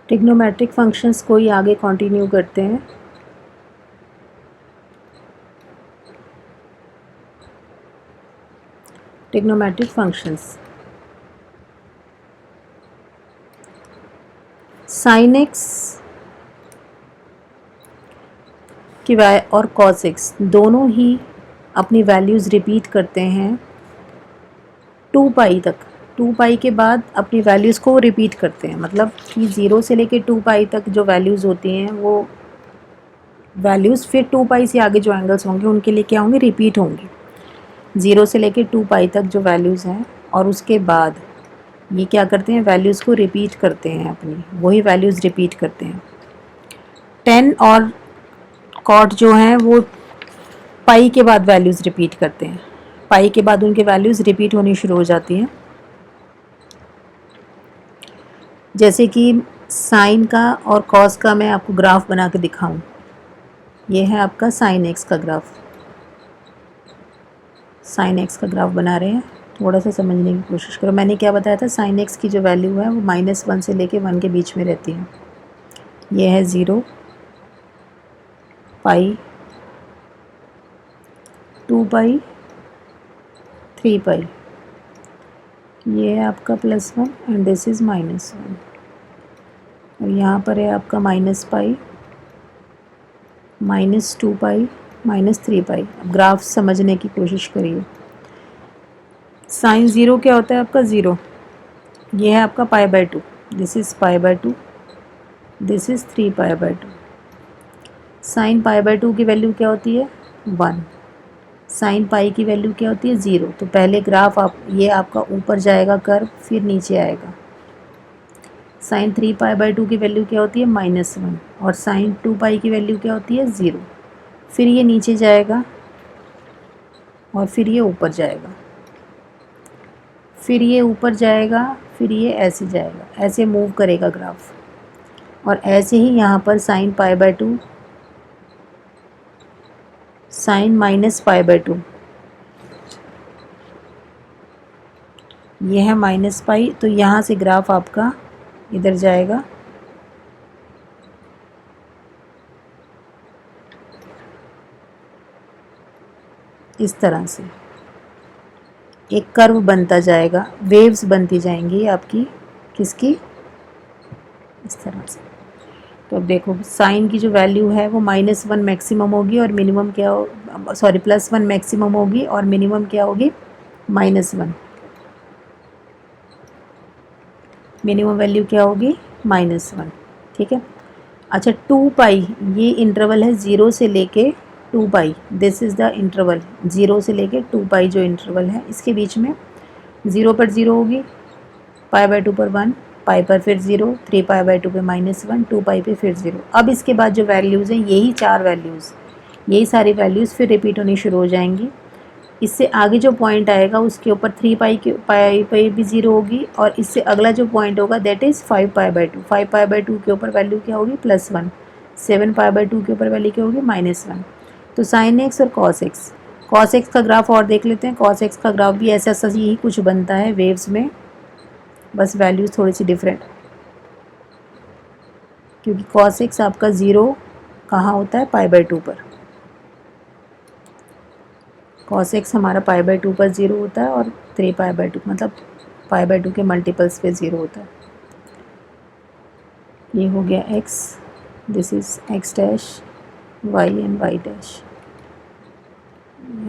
Trigonometric functions को ही आगे continue करते हैं। ट्रिग्नोमेट्रिक फंक्शंस साइन एक्स की और कॉस एक्स दोनों ही अपनी वैल्यूज़ रिपीट करते हैं 2 पाई तक। 2 पाई के बाद अपनी वैल्यूज़ को रिपीट करते हैं, मतलब कि 0 से लेके 2 पाई तक जो वैल्यूज़ होती हैं वो वैल्यूज़ फिर 2 पाई से आगे जो एंगल्स होंगे उनके लिए क्या होंगे, रिपीट होंगे। 0 से लेके 2 पाई तक जो वैल्यूज़ हैं और उसके बाद ये क्या करते हैं, वैल्यूज़ को रिपीट करते हैं, अपनी वही वैल्यूज़ रिपीट करते हैं। 10 और कॉट जो हैं वो पाई के बाद वैल्यूज़ रिपीट करते हैं। पाई के बाद उनके वैल्यूज़ रिपीट होनी शुरू हो जाती हैं। जैसे कि साइन का और कॉस का मैं आपको ग्राफ बना के दिखाऊं। ये है आपका साइन एक्स का ग्राफ। साइन एक्स का ग्राफ बना रहे हैं, थोड़ा सा समझने की कोशिश करो। मैंने क्या बताया था, साइन एक्स की जो वैल्यू है वो -1 से लेके 1 के बीच में रहती है। ये है 0, पाई, 2 पाई, 3 पाई। ये है आपका +1 एंड दिस इज़ -1। और यहाँ पर है आपका -पाई, -2 पाई, -3 पाई। अब ग्राफ समझने की कोशिश करिए। साइन 0 क्या होता है आपका, 0। ये है आपका π/2, this is π/2, this is 3 π/2। Sine π/2 की वैल्यू क्या होती है, 1। साइन पाई की वैल्यू क्या होती है, 0। तो पहले ग्राफ ये आपका ऊपर जाएगा कर्व, फिर नीचे आएगा। साइन 3 π/2 की वैल्यू क्या होती है, -1। और साइन 2 पाई की वैल्यू क्या होती है, 0। फिर ये नीचे जाएगा और फिर ये ऊपर जाएगा, फिर ये ऊपर जाएगा, फिर ये ऐसे जाएगा, ऐसे मूव करेगा ग्राफ। और ऐसे ही यहाँ पर साइन π/2, साइन -π/2, ये है -पाई। तो यहाँ से ग्राफ आपका इधर जाएगा, इस तरह से एक कर्व बनता जाएगा, वेव्स बनती जाएंगी आपकी, किसकी, इस तरह से। तो अब देखो साइन की जो वैल्यू है वो -1 मैक्सिमम होगी और मिनिमम क्या हो, सॉरी +1 मैक्सिमम होगी और मिनिमम क्या होगी, -1। मिनिमम वैल्यू क्या होगी, -1। ठीक है। अच्छा 2 पाई, ये इंटरवल है 0 से लेके 2 पाई। दिस इज़ द इंटरवल 0 से लेके 2 पाई जो इंटरवल है, इसके बीच में 0 पर 0 होगी, π/2 पर 1, पाई पर फिर 0, 3 π/2 पे -1, 2 पाई पे फिर 0। अब इसके बाद जो वैल्यूज़ हैं यही 4 वैल्यूज़, यही सारी वैल्यूज़ फिर रिपीट होनी शुरू हो जाएंगी। इससे आगे जो पॉइंट आएगा उसके ऊपर 3 पाई पे भी 0 होगी और इससे अगला जो पॉइंट होगा दैट इज़ 5 π/2। 5 π/2 के ऊपर वैल्यू क्या होगी, +1। 7 π/2 के ऊपर वैल्यू क्या होगी, -1। तो साइन एक्स और कॉस एक्स, कॉस एक्स का ग्राफ और देख लेते हैं। कॉस एक्स का ग्राफ भी ऐसा यही कुछ बनता है वेव्स में, बस वैल्यूज़ थोड़ी सी डिफरेंट, क्योंकि कॉस एक्स आपका 0 कहाँ होता है, π/2 पर। कॉस एक्स हमारा π/2 पर 0 होता है और 3 π/2 मतलब π/2 के मल्टीपल्स पे 0 होता है। ये हो गया x, this is x dash, y and y dash,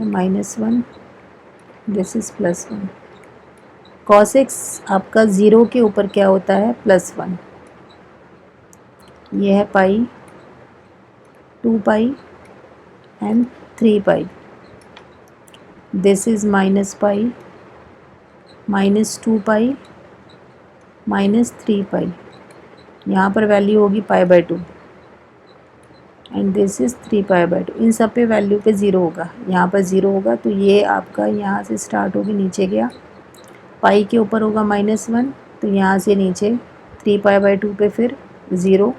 -1, this is +1। Cos x आपका 0 के ऊपर क्या होता है, +1। ये है पाई, 2 पाई एंड 3 पाई। दिस इज़ -पाई, -2 पाई, -3 पाई। यहाँ पर वैल्यू होगी π/2 एंड दिस इज़ 3 π/2। इन सब पे वैल्यू पे 0 होगा, यहाँ पर 0 होगा। तो ये आपका यहाँ से स्टार्ट होगी, नीचे गया, पाई के ऊपर होगा -1, तो यहाँ से नीचे 3 π/2 पे फिर 0,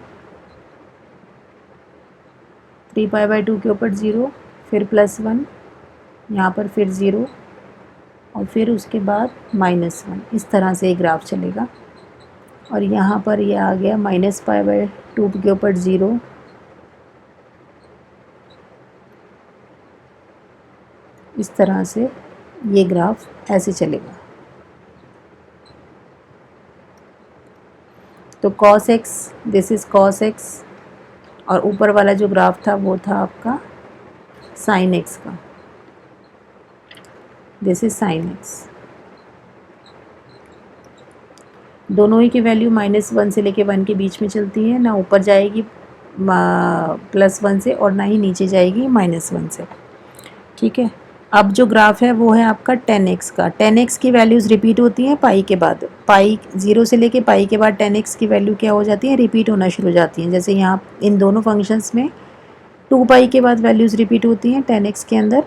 3 π/2 के ऊपर 0, फिर +1, यहाँ पर फिर 0 और फिर उसके बाद -1। इस तरह से ये ग्राफ चलेगा। और यहाँ पर ये आ गया -π/2 के ऊपर 0। इस तरह से ये ग्राफ ऐसे चलेगा। तो cos x, this is cos x, और ऊपर वाला जो ग्राफ था वो था आपका sin x का, दिस इज sin x। दोनों ही की वैल्यू -1 से लेके 1 के बीच में चलती है, ना ऊपर जाएगी +1 से और ना ही नीचे जाएगी -1 से। ठीक है, अब जो ग्राफ है वो है आपका 10x का। 10x की वैल्यूज़ रिपीट होती हैं पाई के बाद, पाई 0 से लेके पाई के बाद 10x की वैल्यू क्या हो जाती है, रिपीट होना शुरू हो जाती हैं। जैसे यहाँ इन दोनों फंक्शंस में 2 पाई के बाद वैल्यूज़ रिपीट होती हैं, 10x के अंदर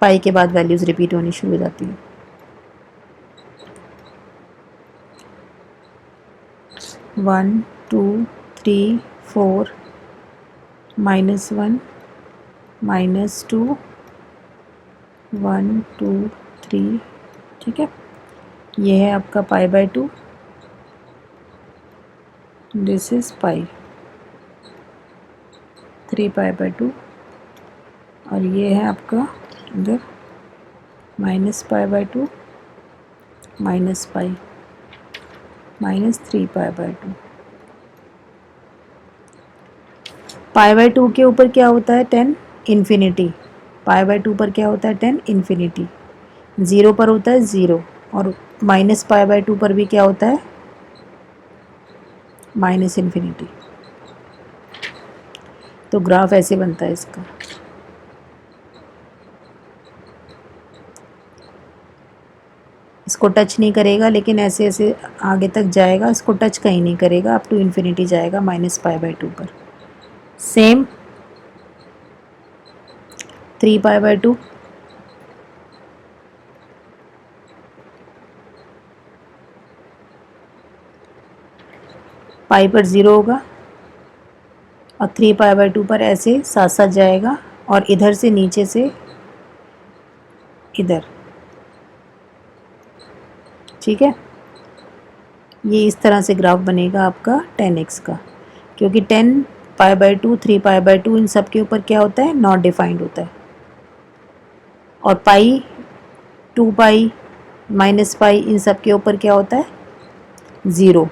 पाई के बाद वैल्यूज़ रिपीट होनी शुरू हो जाती हैं। One two three four -1 -2 1 2 3। ठीक है, ये है आपका π/2, दिस इज पाई 3π/2, और ये है आपका इधर -π/2 -पाई -3π/2। π/2 के ऊपर क्या होता है 10 इन्फिनिटी, π/2 पर क्या होता है 10 इन्फिनिटी, 0 पर होता है 0, और -π/2 पर भी क्या होता है -इन्फिनिटी। तो ग्राफ ऐसे बनता है इसका। इसको टच नहीं करेगा, लेकिन ऐसे ऐसे आगे तक जाएगा, इसको टच कहीं नहीं करेगा, अप टू इन्फिनिटी जाएगा -π/2 पर। सेम 3π/2, पाई पर 0 होगा और 3π/2 पर ऐसे साथ साथ जाएगा, और इधर से नीचे से इधर। ठीक है, ये इस तरह से ग्राफ बनेगा आपका 10x का, क्योंकि 10π/2 3π/2 इन सब के ऊपर क्या होता है, नॉट डिफाइंड होता है, और पाई 2 पाई -पाई इन सब के ऊपर क्या होता है 0।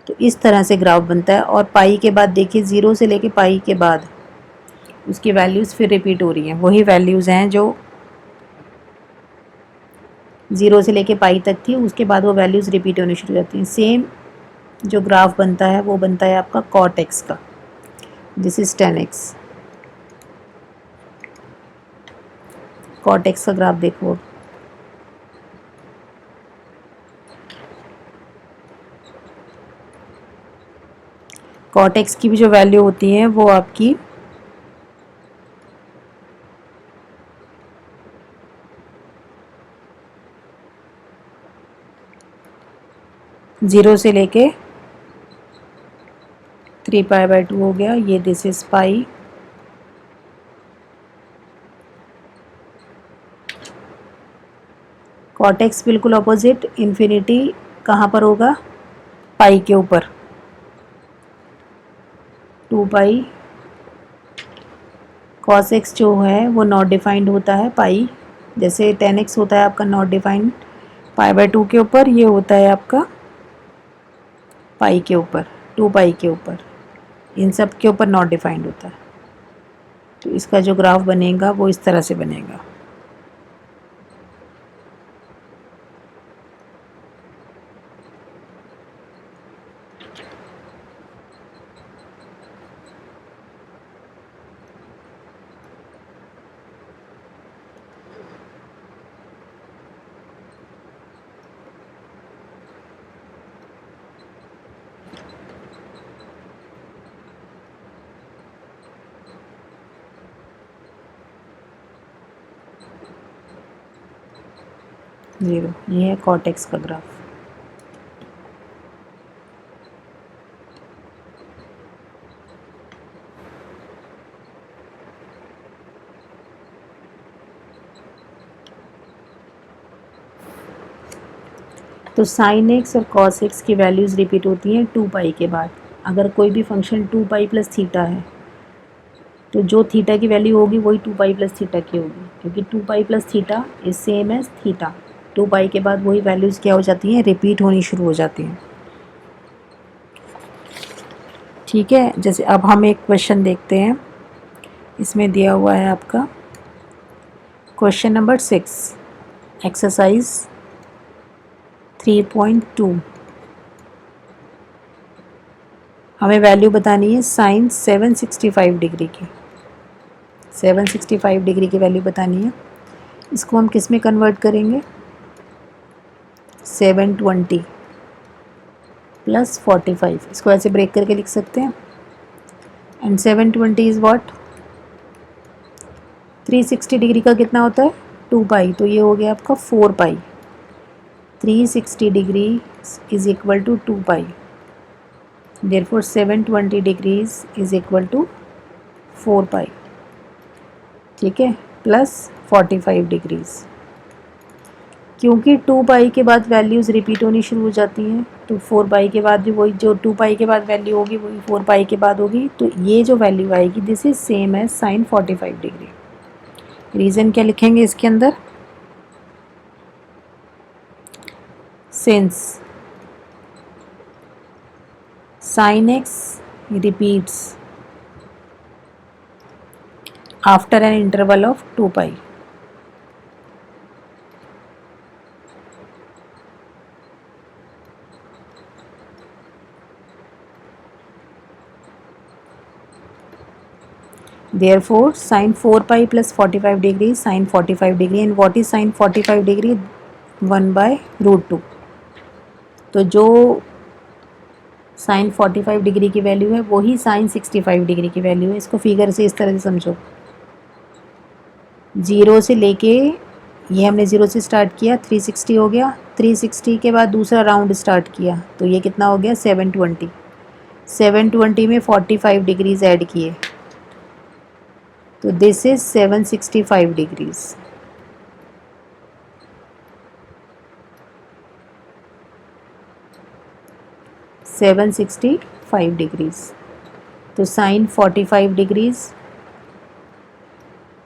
तो इस तरह से ग्राफ बनता है, और पाई के बाद देखिए 0 से लेके पाई के बाद उसकी वैल्यूज़ फिर रिपीट हो रही हैं, वही वैल्यूज़ हैं जो 0 से लेके पाई तक थी, उसके बाद वो वैल्यूज़ रिपीट होनी शुरू हो जाती हैं। सेम जो ग्राफ बनता है वो बनता है आपका cot x का, this is 10x। cot x का ग्राफ देखो, cot x की भी जो वैल्यू होती है वो आपकी 0 से लेके 3π/2 हो गया, ये this is pi cot x बिल्कुल अपोजिट, इन्फिनिटी कहाँ पर होगा, पाई के ऊपर 2 पाई। cos x जो है वो नॉट डिफाइंड होता है पाई, जैसे 10x होता है आपका नॉट डिफाइंड π/2 के ऊपर, ये होता है आपका पाई के ऊपर 2 पाई के ऊपर, इन सब के ऊपर नॉट डिफाइंड होता है। तो इसका जो ग्राफ बनेगा वो इस तरह से बनेगा। ज़ीरो, ये है cot x का ग्राफ। तो साइन एक्स और कॉस एक्स की वैल्यूज़ रिपीट होती हैं 2 पाई के बाद। अगर कोई भी फंक्शन 2 पाई प्लस थीटा है तो जो थीटा की वैल्यू होगी वही 2 पाई प्लस थीटा की होगी, क्योंकि 2 pi plus theta is same as theta. 2 pi के बाद वही वैल्यूज़ क्या हो जाती हैं, रिपीट होनी शुरू हो जाती हैं। ठीक है, जैसे अब हम एक क्वेश्चन देखते हैं। इसमें दिया हुआ है आपका क्वेश्चन नंबर 6, एक्सरसाइज 3.2। हमें वैल्यू बतानी है साइन 765 डिग्री की। 765 डिग्री की वैल्यू बतानी है। इसको हम किस में कन्वर्ट करेंगे, 720 प्लस 45, इसको ऐसे ब्रेक करके लिख सकते हैं। एंड 720 इज़ व्हाट, 360 डिग्री का कितना होता है, 2 पाई, तो ये हो गया आपका 4 pi. 360 degree is equal to 2 pi, therefore 720 degrees is equal to 4 pi. ठीक है, प्लस 45 डिग्रीज। क्योंकि 2 पाई के बाद वैल्यूज़ रिपीट होनी शुरू हो जाती हैं, तो 4 पाई के बाद भी वही, जो 2 पाई के बाद वैल्यू होगी वही 4 पाई के बाद होगी, तो ये जो वैल्यू आएगी this is same as sine 45 degree. Reason क्या लिखेंगे इसके अंदर, since sine x repeats after an interval of 2 pi. Therefore, sin 4 pi plus 45 degree is sin 45 degree, and what is sin 45 degree, 1 by root 2। तो जो sin 45 degree की value है वही sin 65 degree की वैल्यू है। इसको फिगर से इस तरह से समझो, 0 से लेके, ये हमने 0 से स्टार्ट किया, 360 हो गया, 360 के बाद दूसरा राउंड स्टार्ट किया तो ये कितना हो गया, 720। 720 में 45 डिग्रीज ऐड किए तो this is 765 degrees. Seven 65 degrees, तो साइन 45 डिग्रीज।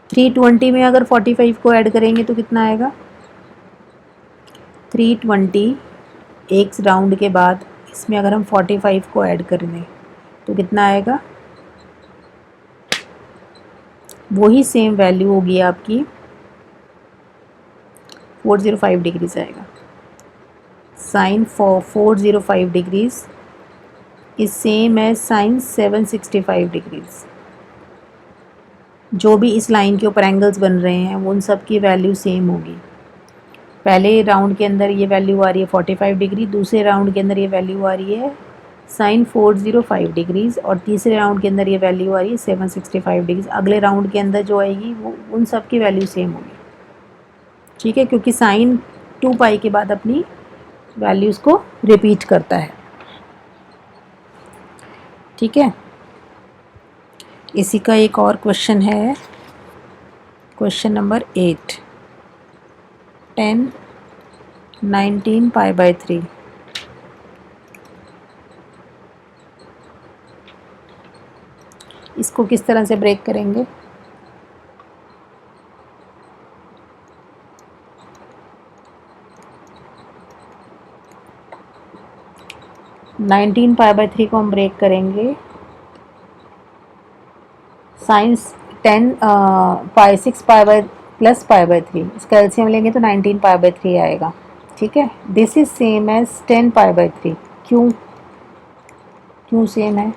320 में अगर 45 को ऐड करेंगे तो कितना आएगा, 320 एक राउंड के बाद इसमें अगर हम 45 को ऐड कर दें तो कितना आएगा, वही सेम वैल्यू होगी आपकी 405 डिग्रीज आएगा। Sine 405 degrees is same as sine 765 degrees. जो भी इस लाइन के ऊपर एंगल्स बन रहे हैं उन सब की वैल्यू सेम होगी। पहले राउंड के अंदर ये वैल्यू आ रही है 45 डिग्री, दूसरे राउंड के अंदर ये वैल्यू आ रही है साइन 405 डिग्रीज, और तीसरे राउंड के अंदर ये वैल्यू आ रही है 765 डिग्रीज। अगले राउंड के अंदर जो आएगी वो उन सब की वैल्यू सेम होगी। ठीक है, क्योंकि साइन 2 पाई के बाद अपनी वैल्यूज़ को रिपीट करता है। ठीक है, इसी का एक और क्वेश्चन है, क्वेश्चन नंबर 8, 10 19 पाई बाय 3। इसको किस तरह से ब्रेक करेंगे, नाइनटीन पाई बाय 3 को हम ब्रेक करेंगे science 10 pi 6 pi by plus pi by 3, इसका एलसीएम लेंगे तो 19 पाई बाय 3 आएगा। ठीक है, this is same as 10 pi by 3। क्यों सेम है,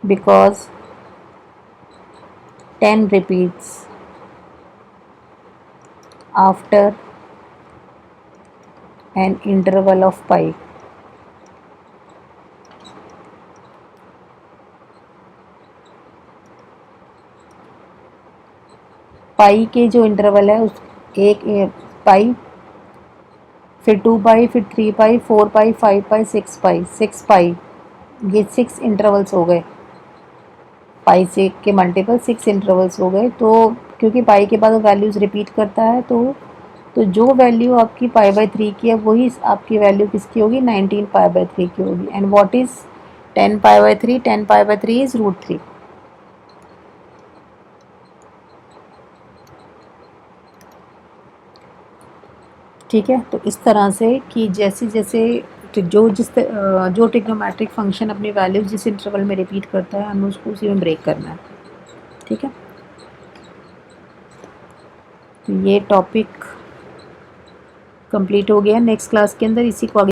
because 10 repeats after an interval of pi. Pi के जो इंटरवल है उस एक पाई, फिर 2 पाई, फिर 3 पाई, 4 पाई, 5 पाई, 6 पाई, 6 पाई, ये 6 इंटरवल्स हो गए। पाई से के मल्टीपल 6 इंटरवल्स हो गए। तो क्योंकि पाई के बाद वो वैल्यूज़ रिपीट करता है तो तो जो वैल्यू आपकी π/3 की है वही आपकी वैल्यू किसकी होगी, 19 π/3 की होगी। And what is 10 π/3, 10 π/3 is √3। ठीक है, तो इस तरह से कि जैसे जैसे जो ट्रिग्नोमेट्रिक फंक्शन अपनी वैल्यू जिस इंटरवल में रिपीट करता है हमें उसको उसी में ब्रेक करना है। ठीक है, तो ये टॉपिक कंप्लीट हो गया। नेक्स्ट क्लास के अंदर इसी को आगे